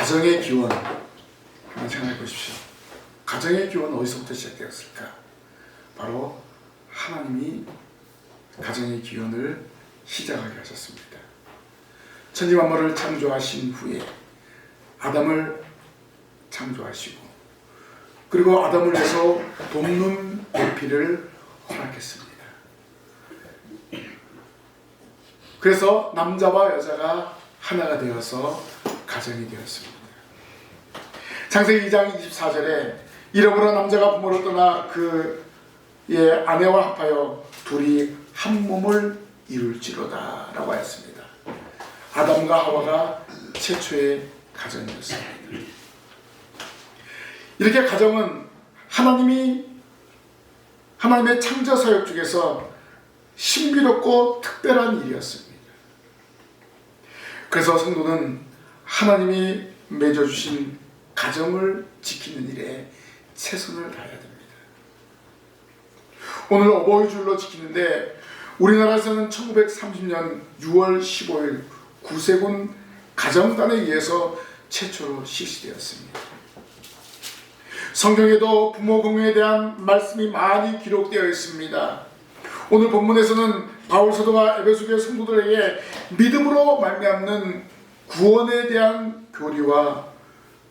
가정의 기원 한번 생각해 보십시오. 가정의 기원 어디서부터 시작되었을까? 바로 하나님이 가정의 기원을 시작하게 하셨습니다. 천지만물을 창조하신 후에 아담을 창조하시고, 그리고 아담을 위해서 돕는 배필을 허락했습니다. 그래서 남자와 여자가 하나가 되어서 가정이 되었습니다. 창세기 2장 24절에 이러므로 남자가 부모를 떠나 그의 아내와 합하여 둘이 한 몸을 이룰지로다 라고 하였습니다. 아담과 하와가 최초의 가정이었습니다. 이렇게 가정은 하나님의 창조 사역 중에서 신비롭고 특별한 일이었습니다. 그래서 성도는 하나님이 맺어주신 가정을 지키는 일에 최선을 다해야 됩니다. 오늘 어버이주일로 지키는데 우리나라에서는 1930년 6월 15일 구세군 가정단에 의해서 최초로 실시되었습니다. 성경에도 부모 공유에 대한 말씀이 많이 기록되어 있습니다. 오늘 본문에서는 바울 사도가 에베소교회 성도들에게 믿음으로 말미암는 구원에 대한 교리와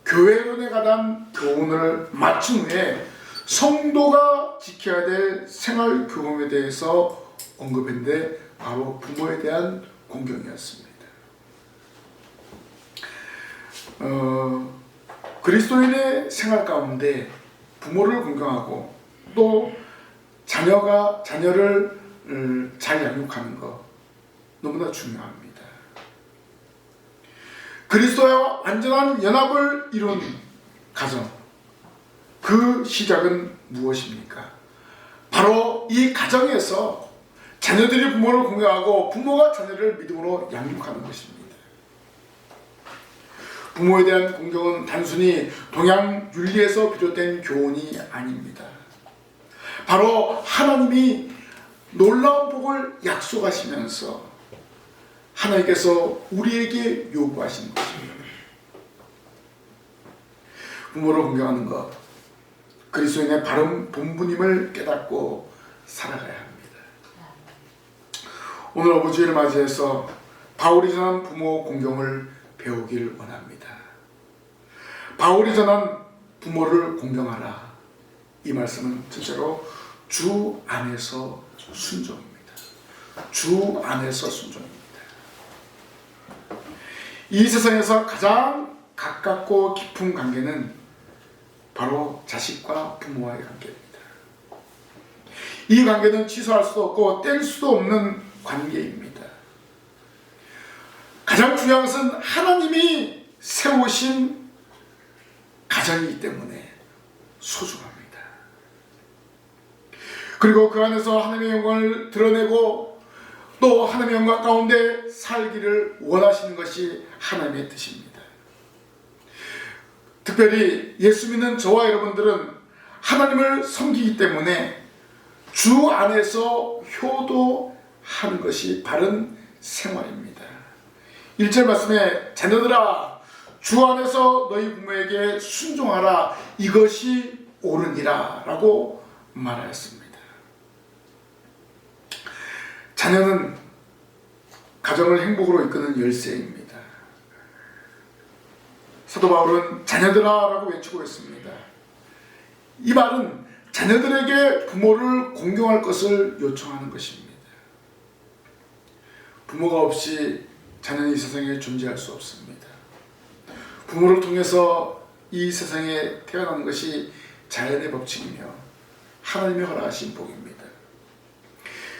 교회론에 관한 교훈을 마친 후에 성도가 지켜야 될 생활 교훈에 대해서 언급했는데 바로 부모에 대한 공경이었습니다. 그리스도인의 생활 가운데 부모를 공경하고 또 자녀를 잘 양육하는 것 너무나 중요합니다. 그리스도와 완전한 연합을 이룬 가정, 그 시작은 무엇입니까? 바로 이 가정에서 자녀들이 부모를 공경하고 부모가 자녀를 믿음으로 양육하는 것입니다. 부모에 대한 공경은 단순히 동양 윤리에서 비롯된 교훈이 아닙니다. 바로 하나님이 놀라운 복을 약속하시면서 하나님께서 우리에게 요구하시는 것입니다. 부모를 공경하는 것, 그리스도인의 바른 본분임을 깨닫고 살아가야 합니다. 오늘 어버이주일을 맞이해서 바울이 전한 부모 공경을 배우길 원합니다. 바울이 전한 부모를 공경하라, 이 말씀은 첫째로 주 안에서 순종입니다. 주 안에서 순종입니다. 이 세상에서 가장 가깝고 깊은 관계는 바로 자식과 부모와의 관계입니다. 이 관계는 취소할 수도 없고 뗄 수도 없는 관계입니다. 가장 중요한 것은 하나님이 세우신 가정이기 때문에 소중합니다. 그리고 그 안에서 하나님의 영광을 드러내고 또 하나님의 영광 가운데 살기를 원하시는 것이 하나님의 뜻입니다. 특별히 예수 믿는 저와 여러분들은 하나님을 섬기기 때문에 주 안에서 효도하는 것이 바른 생활입니다. 1절 말씀에 자녀들아 주 안에서 너희 부모에게 순종하라, 이것이 옳으니라 라고 말하였습니다. 자녀는 가정을 행복으로 이끄는 열쇠입니다. 사도 바울은 자녀들아 라고 외치고 있습니다. 이 말은 자녀들에게 부모를 공경할 것을 요청하는 것입니다. 부모가 없이 자녀는 이 세상에 존재할 수 없습니다. 부모를 통해서 이 세상에 태어나는 것이 자연의 법칙이며 하나님이 허락하신 복입니다.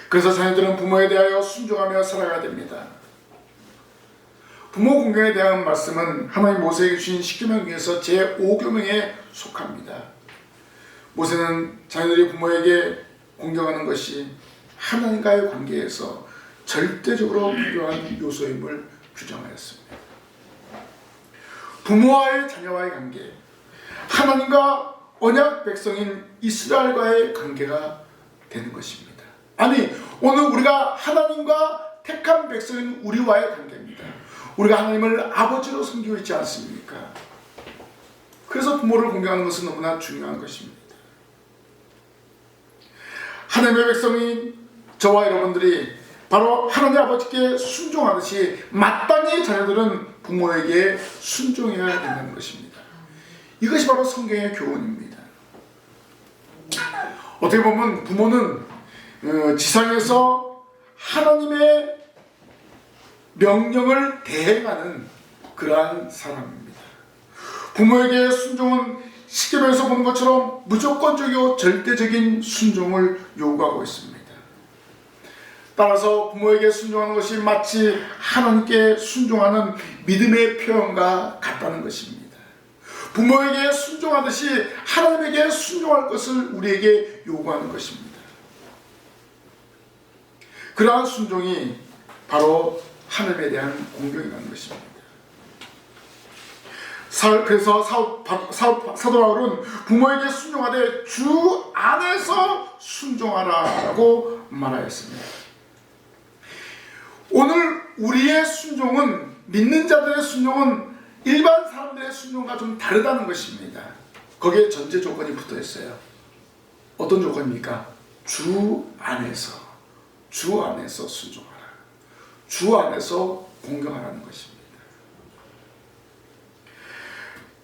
그래서 자녀들은 부모에 대하여 순종하며 살아가야 됩니다. 부모 공경에 대한 말씀은 하나님 모세에게 주신 10계명 중에서 제5계명에 속합니다. 모세는 자녀들이 부모에게 공경하는 것이 하나님과의 관계에서 절대적으로 필요한 요소임을 규정하였습니다. 부모와의 자녀와의 관계, 하나님과 언약 백성인 이스라엘과의 관계가 되는 것입니다. 아니, 오늘 우리가 하나님과 택한 백성인 우리와의 관계입니다. 우리가 하나님을 아버지로 섬기고 있지 않습니까? 그래서 부모를 공경하는 것은 너무나 중요한 것입니다. 하나님의 백성인 저와 여러분들이 바로 하나님 아버지께 순종하듯이 마땅히 자녀들은 부모에게 순종해야 된다는 것입니다. 이것이 바로 성경의 교훈입니다. 어떻게 보면 부모는 지상에서 하나님의 명령을 대행하는 그러한 사람입니다. 부모에게 순종은 쉽게 말해서 보는 것처럼 무조건적이고 절대적인 순종을 요구하고 있습니다. 따라서 부모에게 순종하는 것이 마치 하나님께 순종하는 믿음의 표현과 같다는 것입니다. 부모에게 순종하듯이 하나님에게 순종할 것을 우리에게 요구하는 것입니다. 그러한 순종이 바로 하나님에 대한 공경이라는 것입니다. 그래서 사도 바울은 부모에게 순종하되 주 안에서 순종하라라고 말하였습니다. 오늘 우리의 순종은, 믿는 자들의 순종은 일반 사람들의 순종과 좀 다르다는 것입니다. 거기에 전제 조건이 붙어 있어요. 어떤 조건입니까? 주 안에서 순종하라. 주 안에서 공경하라는 것입니다.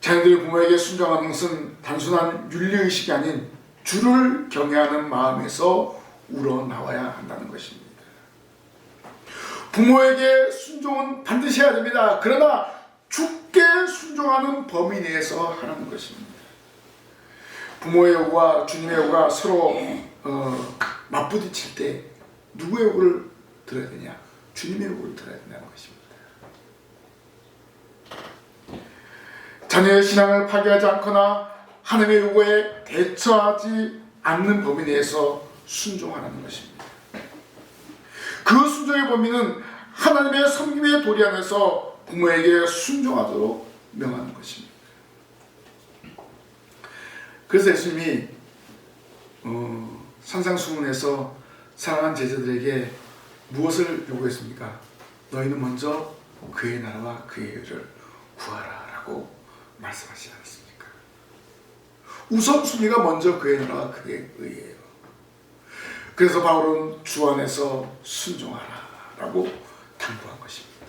자녀들이 부모에게 순종하는 것은 단순한 윤리의식이 아닌 주를 경외하는 마음에서 우러나와야 한다는 것입니다. 부모에게 순종은 반드시 해야 됩니다. 그러나 주께 순종하는 범위 내에서 하라는 것입니다. 부모의 요구와 주님의 요구가 서로 맞부딪힐 때 누구의 요구를 들어야 되냐? 주님의 요구를 들어야 된다는 것입니다. 자녀의 신앙을 파괴하지 않거나 하나님의 요구에 대처하지 않는 범위 내에서 순종하라는 것입니다. 그 순종의 범위는 하나님의 섬김의 도리 안에서 부모에게 순종하도록 명하는 것입니다. 그래서 예수님이 산상수훈에서 사랑하는 제자들에게 무엇을 요구했습니까? 너희는 먼저 그의 나라와 그의 의를 구하라 라고 말씀하시지 않았습니까? 우선순위가 먼저 그의 나라와 그의 의예요. 그래서 바울은 주 안에서 순종하라 라고 당부한 것입니다.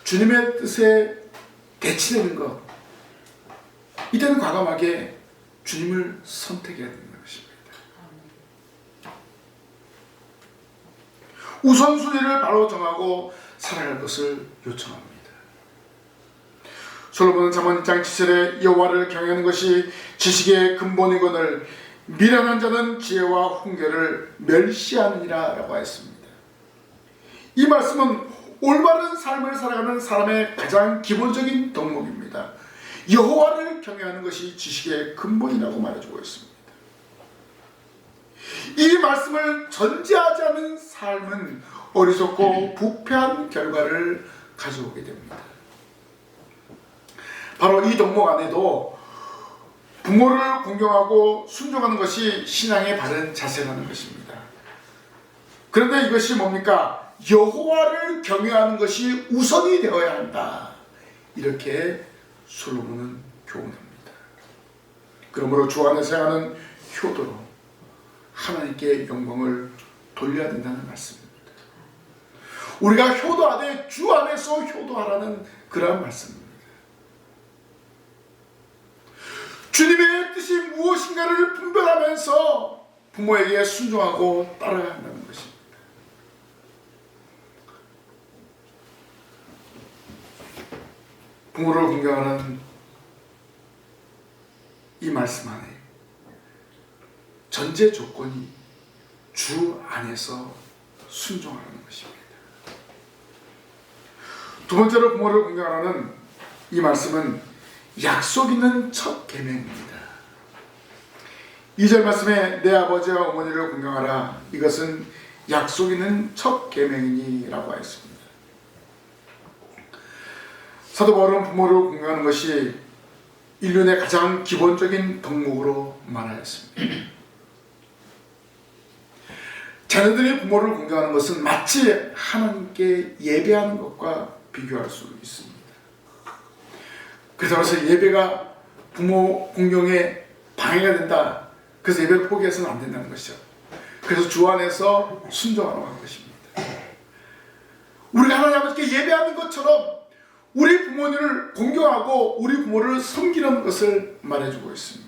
주님의 뜻에 대치되는 것, 이때는 과감하게 주님을 선택해야 된다는 것입니다. 우선순위를 바로 정하고 살아갈 것을 요청합니다. 솔로몬은 잠언 1장 7절에 여호와를 경외하는 것이 지식의 근본이거늘 미련한 자는 지혜와 훈계를 멸시하느니라 라고 했습니다. 이 말씀은 올바른 삶을 살아가는 사람의 가장 기본적인 덕목입니다. 여호와를 경외하는 것이 지식의 근본이라고 말해주고 있습니다. 이 말씀을 전제하지 않은 삶은 어리석고 부패한 결과를 가져오게 됩니다. 바로 이 덕목 안에도 부모를 공경하고 순종하는 것이 신앙의 바른 자세라는 것입니다. 그런데 이것이 뭡니까? 여호와를 경외하는 것이 우선이 되어야 한다. 이렇게 솔로몬은 교훈합니다. 그러므로 주 안에서 행하는 효도로 하나님께 영광을 돌려야 된다는 말씀입니다. 우리가 효도하되 주 안에서 효도하라는 그러한 말씀입니다. 주님의 뜻이 무엇인가를 분별하면서 부모에게 순종하고 따라야 한다는 것입니다. 부모를 공경하는 이 말씀 안에 전제 조건이 주 안에서 순종하는 것입니다. 두 번째로 부모를 공경하라는 이 말씀은 약속 있는 첫 계명입니다. 2절 말씀에 내 아버지와 어머니를 공경하라. 이것은 약속 있는 첫 계명이니라고 하였습니다. 사도 바울은 부모를 공경하는 것이 인륜의 가장 기본적인 덕목으로 말하였습니다. 자녀들이 부모를 공경하는 것은 마치 하나님께 예배하는 것과 비교할 수 있습니다. 그래서 예배가 부모 공경에 방해가 된다. 그래서 예배를 포기해서는 안 된다는 것이죠. 그래서 주 안에서 순종하라고 한 것입니다. 우리가 하나님 아버지께 예배하는 것처럼 우리 부모님을 공경하고 우리 부모를 섬기는 것을 말해주고 있습니다.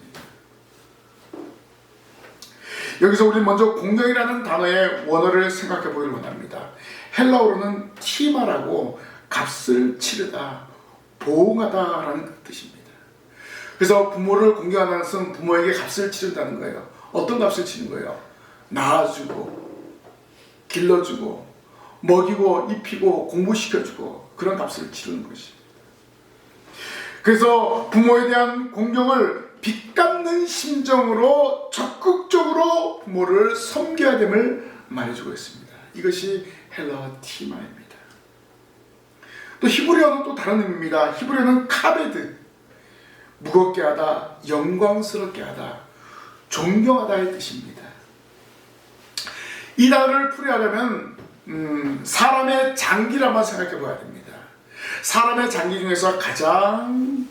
여기서 우리 먼저 공경이라는 단어의 원어를 생각해 보기를 원합니다. 헬라어로는 티마라고 값을 치르다, 보응하다라는 뜻입니다. 그래서 부모를 공경하는 것은 부모에게 값을 치른다는 거예요. 어떤 값을 치는 거예요? 낳아주고, 길러주고, 먹이고, 입히고, 공부시켜주고 그런 값을 치르는 것입니다. 그래서 부모에 대한 공경을 빚갚는 심정으로 적극적으로 부모를 섬겨야 됨을 말해주고 있습니다. 이것이 헬라어 티마입니다. 또 히브리어는 또 다른 의미입니다. 히브리어는 카베드, 무겁게 하다, 영광스럽게 하다, 존경하다의 뜻입니다. 이 단어를 풀이하려면 사람의 장기라만 생각해 봐야 됩니다. 사람의 장기 중에서 가장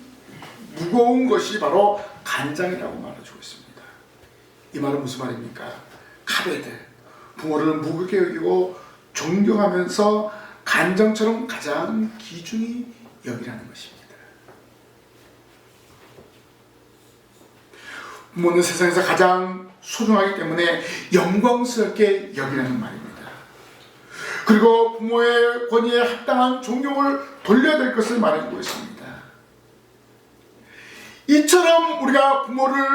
무거운 것이 바로 간장이라고 말해주고 있습니다. 이 말은 무슨 말입니까? 카베드, 부모를 무겁게 여기고 존경하면서 간장처럼 가장 귀중히 여기라는 것입니다. 부모는 세상에서 가장 소중하기 때문에 영광스럽게 여기라는 말입니다. 그리고 부모의 권위에 합당한 존경을 돌려야 될 것을 말해주고 있습니다. 이처럼 우리가 부모를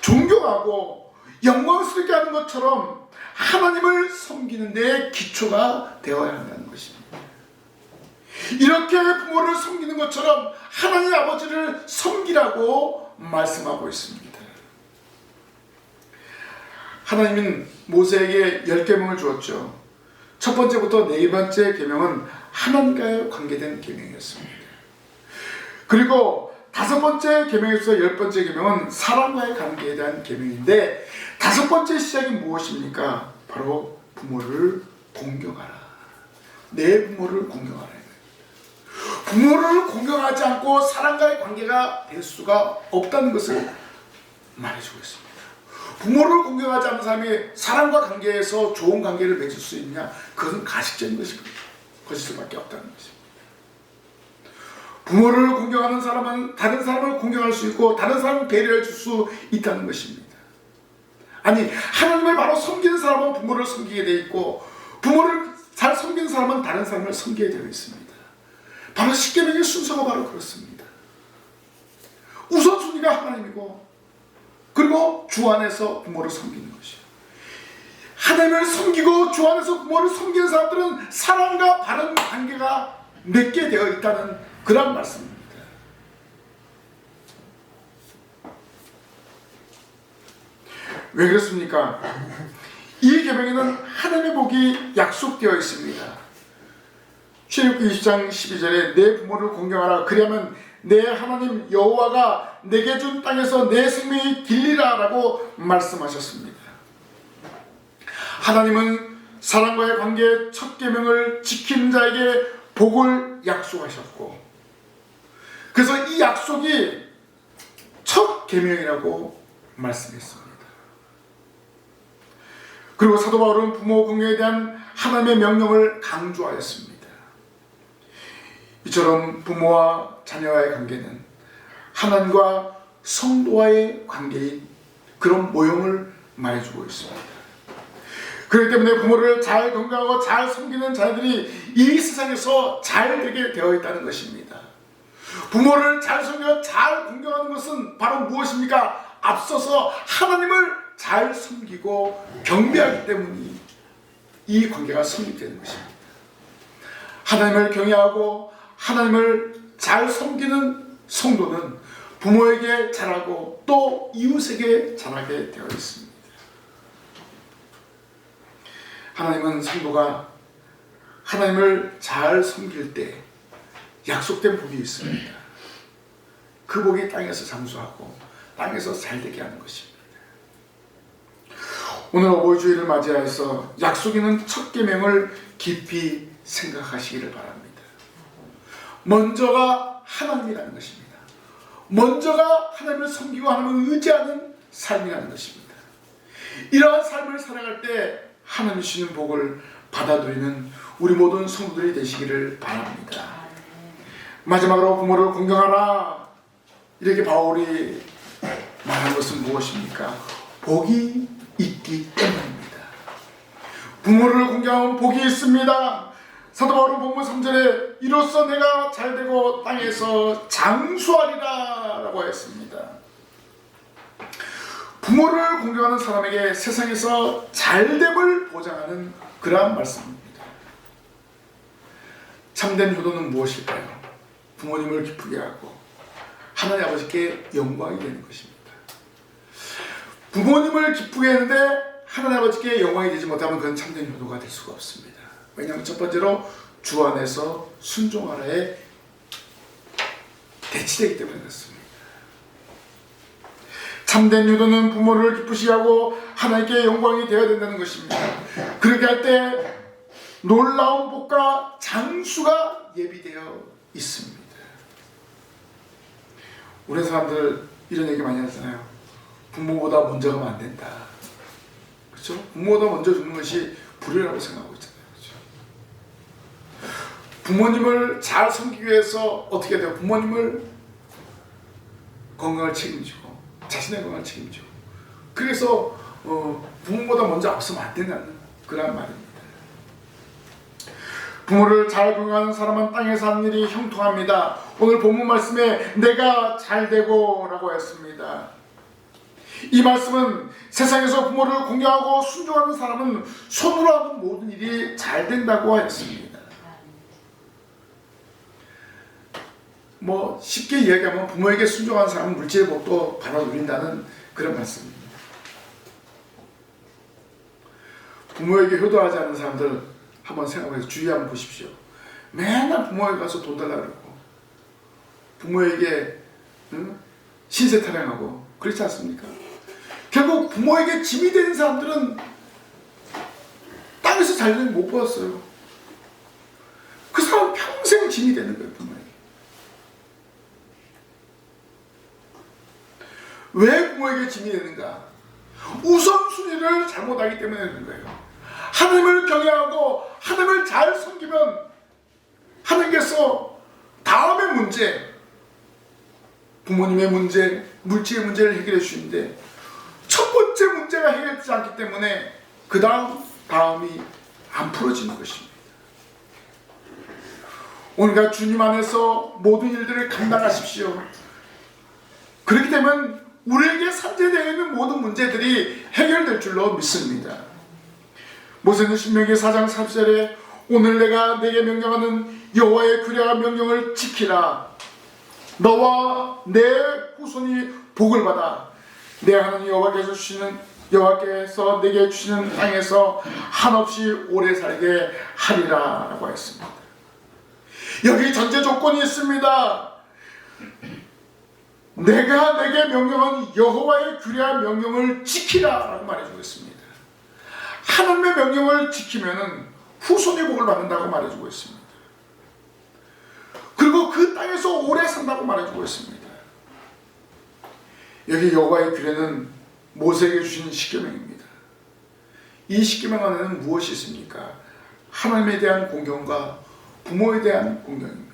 존경하고 영광스럽게 하는 것처럼 하나님을 섬기는 데 기초가 되어야 한다는 것입니다. 이렇게 부모를 섬기는 것처럼 하나님 아버지를 섬기라고 말씀하고 있습니다. 하나님은 모세에게 10계명을 주었죠. 첫 번째부터 네 번째 계명은 하나님과의 관계된 계명이었습니다. 그리고 다섯 번째 계명에서 10번째 계명은 사람과의 관계에 대한 계명인데, 다섯 번째 시작이 무엇입니까? 바로 부모를 공경하라. 내 부모를 공경하라. 부모를 공경하지 않고 사람과의 관계가 될 수가 없다는 것을 말해주고 있습니다. 부모를 공경하지 않는 사람이 사람과 관계에서 좋은 관계를 맺을 수 있냐? 그것은 가식적인 것일 수밖에 없다는 것입니다. 부모를 공경하는 사람은 다른 사람을 공경할 수 있고 다른 사람을 배려해 줄 수 있다는 것입니다. 아니, 하나님을 바로 섬기는 사람은 부모를 섬기게 되어 있고 부모를 잘 섬기는 사람은 다른 사람을 섬기게 되어 있습니다. 바로 십계명의 순서가 바로 그렇습니다. 우선순위가 하나님이고 그리고 주 안에서 부모를 섬기는 것이에요. 하나님을 섬기고 주 안에서 부모를 섬기는 사람들은 사랑과 바른 관계가 맺게 되어 있다는 그런 말씀입니다. 왜 그렇습니까? 이 계명에는 하나님의 복이 약속되어 있습니다. 출애굽기 20장 12절에 내 부모를 공경하라. 그리하면 내 하나님 여호와가 내게 준 땅에서 내 생명이 길리라 라고 말씀하셨습니다. 하나님은 사람과의 관계의 첫 계명을 지키는 자에게 복을 약속하셨고, 그래서 이 약속이 첫 계명이라고 말씀했습니다. 그리고 사도 바울은 부모 공경에 대한 하나님의 명령을 강조하였습니다. 이처럼 부모와 자녀와의 관계는 하나님과 성도와의 관계인 그런 모형을 말해주고 있습니다. 그렇기 때문에 부모를 잘 건강하고 잘 섬기는 자녀들이 이 세상에서 잘 되게 되어 있다는 것입니다. 부모를 잘 섬겨 잘 공경하는 것은 바로 무엇입니까? 앞서서 하나님을 잘 섬기고 경배하기 때문이 이 관계가 성립되는 것입니다. 하나님을 경외하고 하나님을 잘 섬기는 성도는 부모에게 잘하고 또 이웃에게 잘하게 되어 있습니다. 하나님은 성도가 하나님을 잘 섬길 때 약속된 복이 있습니다. 그 복이 땅에서 장수하고 땅에서 잘 되게 하는 것입니다. 오늘 어버이 주일을 맞이해서 약속 있는 첫 계명을 깊이 생각하시기를 바랍니다. 먼저가 하나님이라는 것입니다. 먼저가 하나님을 섬기고 하나님을 의지하는 삶이라는 것입니다. 이러한 삶을 살아갈 때 하나님 주시는 복을 받아들이는 우리 모든 성도들이 되시기를 바랍니다. 마지막으로 부모를 공경하라, 이렇게 바울이 말한 것은 무엇입니까? 복이 있기 때문입니다. 부모를 공경하면 복이 있습니다. 사도 바울은 본문 3절에 이로써 내가 잘되고 땅에서 장수하리라 라고 했습니다. 부모를 공경하는 사람에게 세상에서 잘됨을 보장하는 그러한 말씀입니다. 참된 효도는 무엇일까요? 부모님을 기쁘게 하고 하나님 아버지께 영광이 되는 것입니다. 부모님을 기쁘게 했는데 하나님 아버지께 영광이 되지 못하면 그건 참된 효도가 될 수가 없습니다. 왜냐하면 첫 번째로 주 안에서 순종하라에 대치되기 때문에 그렇습니다. 참된 효도는 부모를 기쁘시게 하고 하나님께 영광이 되어야 된다는 것입니다. 그렇게 할 때 놀라운 복과 장수가 예비되어 있습니다. 우리 사람들 이런 얘기 많이 하잖아요. 부모보다 먼저 가면 안 된다. 그렇죠? 부모보다 먼저 죽는 것이 불효라고 생각하고 있잖아요. 그렇죠? 부모님을 잘 섬기기 위해서 어떻게 돼요? 부모님을 건강을 책임지고 자신의 건강을 책임지고, 그래서 부모보다 먼저 앞서면 안 된다는 그런 말입니다. 부모를 잘 공경하는 사람은 땅에 사는 일이 형통합니다. 오늘 본문 말씀에 내가 잘되고 라고 했습니다. 이 말씀은 세상에서 부모를 공경하고 순종하는 사람은 손으로 하는 모든 일이 잘 된다고 하였습니다. 쉽게 이야기하면 부모에게 순종하는 사람은 물질의 복도 받아 누린다는 그런 말씀입니다. 부모에게 효도하지 않는 사람들 한번 생각해서 주의 한번 보십시오. 맨날 부모에게 가서 돈 달라 그러고 부모에게 신세 타령하고 그렇지 않습니까? 결국 부모에게 짐이 되는 사람들은 땅에서 잘 되는 못 보았어요. 그 사람 평생 짐이 되는 거예요. 부모에게. 왜 부모에게 짐이 되는가? 우선순위를 잘못하기 때문에 되는 거예요. 하나님을 경외하고 하나님을 잘 섬기면 하나님께서 다음의 문제, 부모님의 문제, 물질의 문제를 해결해 주시는데 첫 번째 문제가 해결되지 않기 때문에 그 다음이 안 풀어지는 것입니다. 오늘과 주님 안에서 모든 일들을 감당하십시오. 그렇게 되면 우리에게 산재되어 있는 모든 문제들이 해결될 줄로 믿습니다. 모세는 신명기 4장 3절에 오늘 내가 내게 명령하는 여호와의 규례와 명령을 지키라. 너와 내 후손이 복을 받아 내 하나님 여호와께서 내게 주시는 땅에서 한없이 오래 살게 하리라 라고 했습니다. 여기 전제 조건이 있습니다. 내가 내게 명령한 여호와의 규례와 명령을 지키라 라고 말해주고 있습니다. 하나님의 명령을 지키면 후손의 복을 받는다고 말해주고 있습니다. 그리고 그 땅에서 오래 산다고 말해주고 있습니다. 여기 여호와의 규례는 모세에게 주신 십계명입니다. 이 십계명 안에는 무엇이 있습니까? 하나님에 대한 공경과 부모에 대한 공경입니다.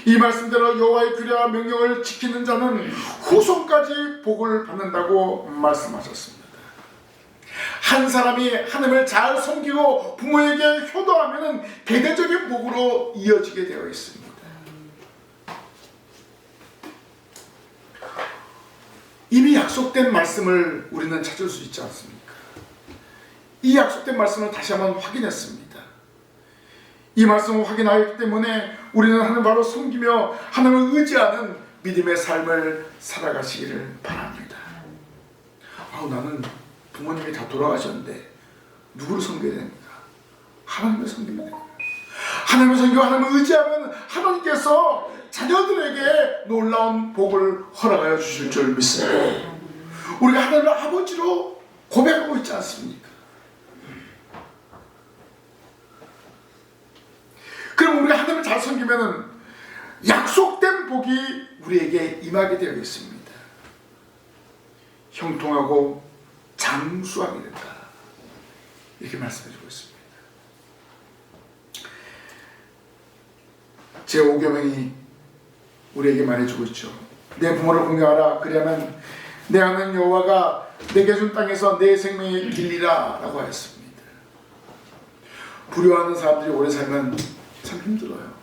이 말씀대로 여호와의 규례와 명령을 지키는 자는 후손까지 복을 받는다고 말씀하셨습니다. 한 사람이 하나님을 잘 섬기고 부모에게 효도하면 대대적인 복으로 이어지게 되어 있습니다. 이미 약속된 말씀을 우리는 찾을 수 있지 않습니까? 이 약속된 말씀을 다시 한번 확인했습니다. 이 말씀을 확인하였기 때문에 우리는 하나님을 바로 섬기며 하나님을 의지하는 믿음의 삶을 살아가시기를 바랍니다. 나는 부모님이 다 돌아가셨는데 누구를 섬겨야 됩니까? 하나님을 섬기면 됩니다. 하나님을 섬기고 하나님을 의지하면 하나님께서 자녀들에게 놀라운 복을 허락하여 주실 줄 믿습니다. 우리가 하나님을 아버지로 고백하고 있지 않습니까? 그럼 우리가 하나님을 잘 섬기면은 약속된 복이 우리에게 임하게 되어 있습니다. 형통하고 장수하게 된다. 이렇게 말씀해 주고 있습니다. 제5계명이 우리에게 말해주고 있죠. 내 부모를 공경하라. 그리하면 내 하나님 여호와가 내게 준 땅에서 내 생명이 길리라 라고 하였습니다. 불효하는 사람들이 오래 살면 참 힘들어요.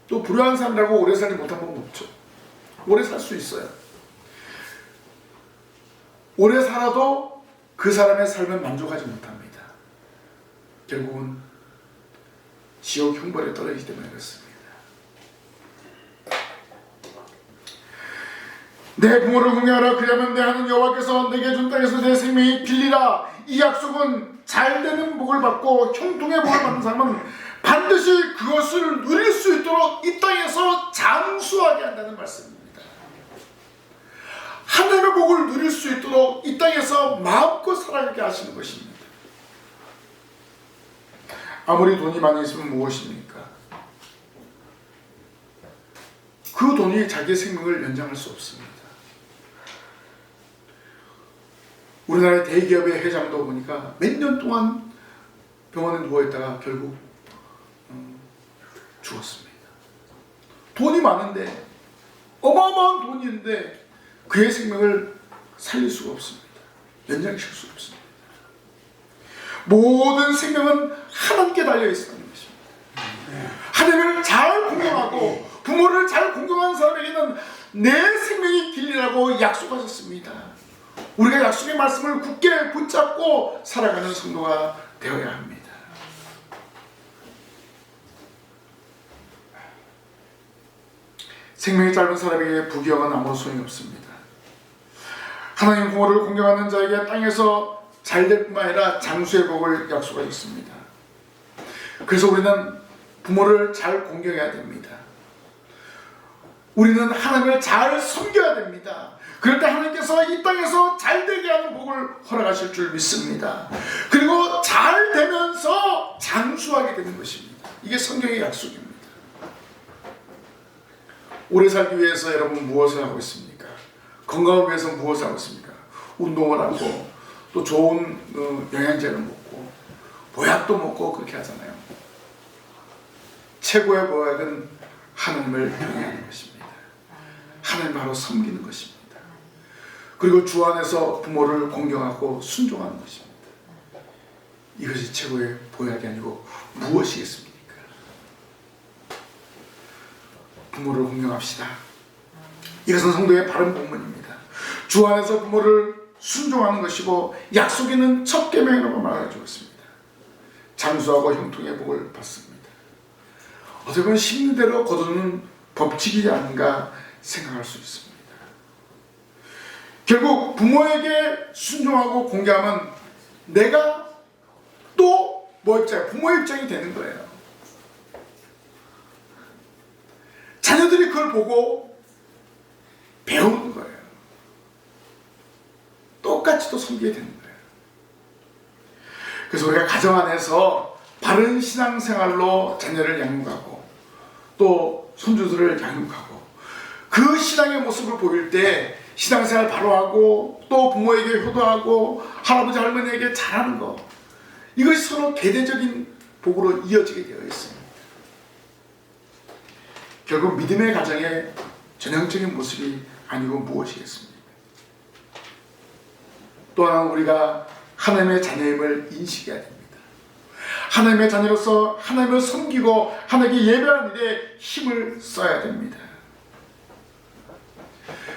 또 불효한 사람이라고 오래 살지 못한 건 없죠. 오래 살 수 있어요. 오래 살아도 그 사람의 삶은 만족하지 못합니다. 결국은 지옥 형벌에 떨어지기 때문에 그렇습니다. 내 부모를 공경하라. 그러면 내 하나님 여호와께서 내게 준 땅에서 내 생명이 길리라. 이 약속은 잘되는 복을 받고 형통의 복을 받는 사람은 반드시 그것을 누릴 수 있도록 이 땅에서 장수하게 한다는 말씀입니다. 하나님의 복을 누릴 수 있도록 이 땅에서 마음껏 살아가게 하시는 것입니다. 아무리 돈이 많이 있으면 무엇입니까? 그 돈이 자기의 생명을 연장할 수 없습니다. 우리나라의 대기업의 회장도 보니까 몇 년 동안 병원에 누워있다가 결국 죽었습니다. 돈이 많은데, 어마어마한 돈이 있는데 그의 생명을 살릴 수가 없습니다. 연장시킬 수 없습니다. 모든 생명은 하나님께 달려있다는 것입니다. 하나님을 잘 공경하고 부모를 잘 공경하는 사람에게는 내 생명이 길리라고 약속하셨습니다. 우리가 약속의 말씀을 굳게 붙잡고 살아가는 성도가 되어야 합니다. 생명이 짧은 사람에게 부귀영은 아무 소용이 없습니다. 하나님 부모를 공경하는 자에게 땅에서 잘될 뿐만 아니라 장수의 복을 약속하셨습니다. 그래서 우리는 부모를 잘 공경해야 됩니다. 우리는 하나님을 잘 섬겨야 됩니다. 그럴 때 하나님께서 이 땅에서 잘되게 하는 복을 허락하실 줄 믿습니다. 그리고 잘 되면서 장수하게 되는 것입니다. 이게 성경의 약속입니다. 오래 살기 위해서 여러분 무엇을 하고 있습니까? 건강을 위해서 무엇을 하고 있습니까? 운동을 하고 또 좋은 영양제를 먹고 보약도 먹고 그렇게 하잖아요. 최고의 보약은 하나님을 경외하는 것입니다. 하나님 바로 섬기는 것입니다. 그리고 주 안에서 부모를 공경하고 순종하는 것입니다. 이것이 최고의 보약이 아니고 무엇이겠습니까? 부모를 공경합시다. 이것은 성도의 바른 본문입니다. 주 안에서 부모를 순종하는 것이고 약속 있는 첫 계명이라고 말해주고 있습니다. 장수하고 형통의 복을 받습니다. 어떻게 보면 심는 대로 거두는 법칙이 아닌가 생각할 수 있습니다. 결국 부모에게 순종하고 공경하면 내가 또 뭐 입장, 부모의 입장이 되는 거예요. 자녀들이 그걸 보고 배우는 거예요. 똑같이 또 섬기게 되는 거예요. 그래서 우리가 가정 안에서 바른 신앙생활로 자녀를 양육하고 또 손주들을 양육하고 그 신앙의 모습을 보일 때 신앙생활 바로 하고 또 부모에게 효도하고 할아버지 할머니에게 잘하는 거, 이것이 서로 대대적인 복으로 이어지게 되어 있습니다. 결국 믿음의 가정의 전형적인 모습이 아니고 무엇이겠습니까? 또한 우리가 하나님의 자녀임을 인식해야 됩니다. 하나님의 자녀로서 하나님을 섬기고 하나님께 예배하는 일에 힘을 써야 됩니다.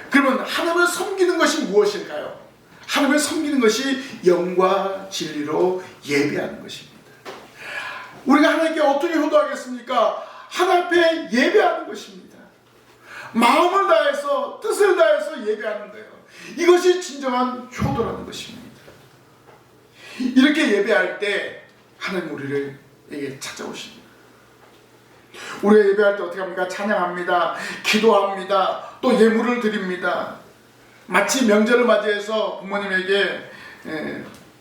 그러면 하나님을 섬기는 것이 무엇일까요? 하나님을 섬기는 것이 영과 진리로 예배하는 것입니다. 우리가 하나님께 어떻게 효도하겠습니까? 하나님 앞에 예배하는 것입니다. 마음을 다해서 뜻을 다해서 예배하는 거예요. 이것이 진정한 효도라는 것입니다. 이렇게 예배할 때 하나님 우리에게 찾아오십니다. 우리가 예배할 때 어떻게 합니까? 찬양합니다. 기도합니다. 또 예물을 드립니다. 마치 명절을 맞이해서 부모님에게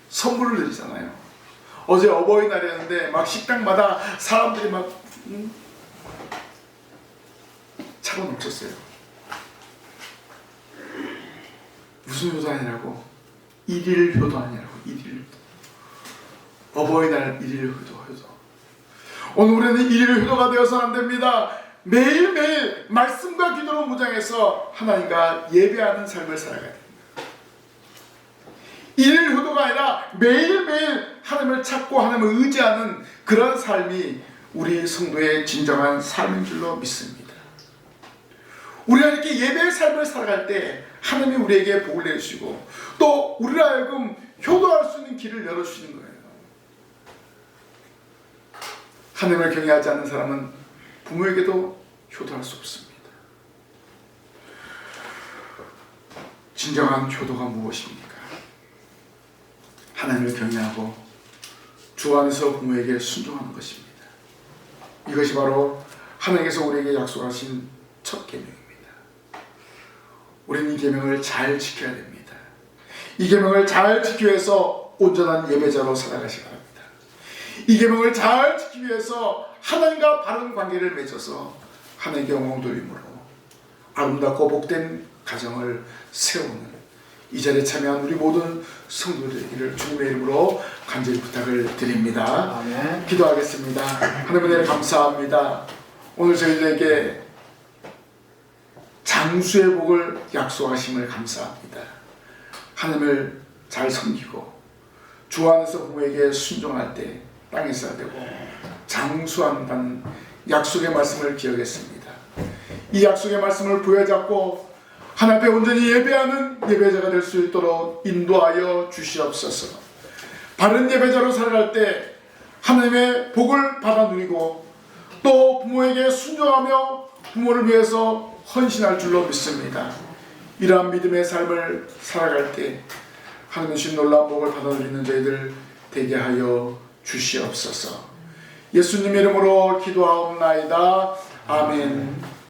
선물을 드리잖아요. 어제 어버이날이었는데 막 식당마다 사람들이 막 차고 넘쳤어요. 무슨 효도 아니라고? 일일 효도 아니라고. 일일 효도. 어버이날 일일 효도. 오늘 우리는 일일 효도가 되어서는 안 됩니다. 매일매일 말씀과 기도로 무장해서 하나님과 예배하는 삶을 살아가야 됩니다. 일일 효도가 아니라 매일매일 하나님을 찾고 하나님을 의지하는 그런 삶이 우리 성도의 진정한 삶인 줄로 믿습니다. 우리가 이렇게 예배의 삶을 살아갈 때 하나님이 우리에게 복을 내주시고 또 우리로 하여금 효도할 수 있는 길을 열어주시는 거예요. 하나님을 경외하지 않는 사람은 부모에게도 효도할 수 없습니다. 진정한 효도가 무엇입니까? 하나님을 경외하고 주 안에서 부모에게 순종하는 것입니다. 이것이 바로 하나님께서 우리에게 약속하신 첫 계명입니다. 우리는 이 계명을 잘 지켜야 됩니다. 이 계명을 잘 지키기 위해서 온전한 예배자로 살아가시기 바랍니다. 이 계명을 잘 지키기 위해서 하나님과 바른 관계를 맺어서 하나님께 영광 돌림으로 아름답고 복된 가정을 세우는 이 자리에 참여한 우리 모든 성도들에게 주님의 이름으로 간절히 부탁을 드립니다. 아멘. 기도하겠습니다. 하나님 은혜를 감사합니다. 오늘 저희들에게 장수의 복을 약속하심을 감사합니다. 하나님을 잘 섬기고 주 안에서 부모에게 순종할 때 땅에 써야 되고 장수한다는 약속의 말씀을 기억했습니다. 이 약속의 말씀을 부여잡고 하나님 앞에 온전히 예배하는 예배자가 될 수 있도록 인도하여 주시옵소서. 바른 예배자로 살아갈 때 하나님의 복을 받아 누리고 또 부모에게 순종하며 부모를 위해서 헌신할 줄로 믿습니다. 이러한 믿음의 삶을 살아갈 때 하나님 주신 놀라운 복을 받아 누리는 저희들 되게 하여 주시옵소서. 예수님 이름으로 기도하옵나이다. 아멘.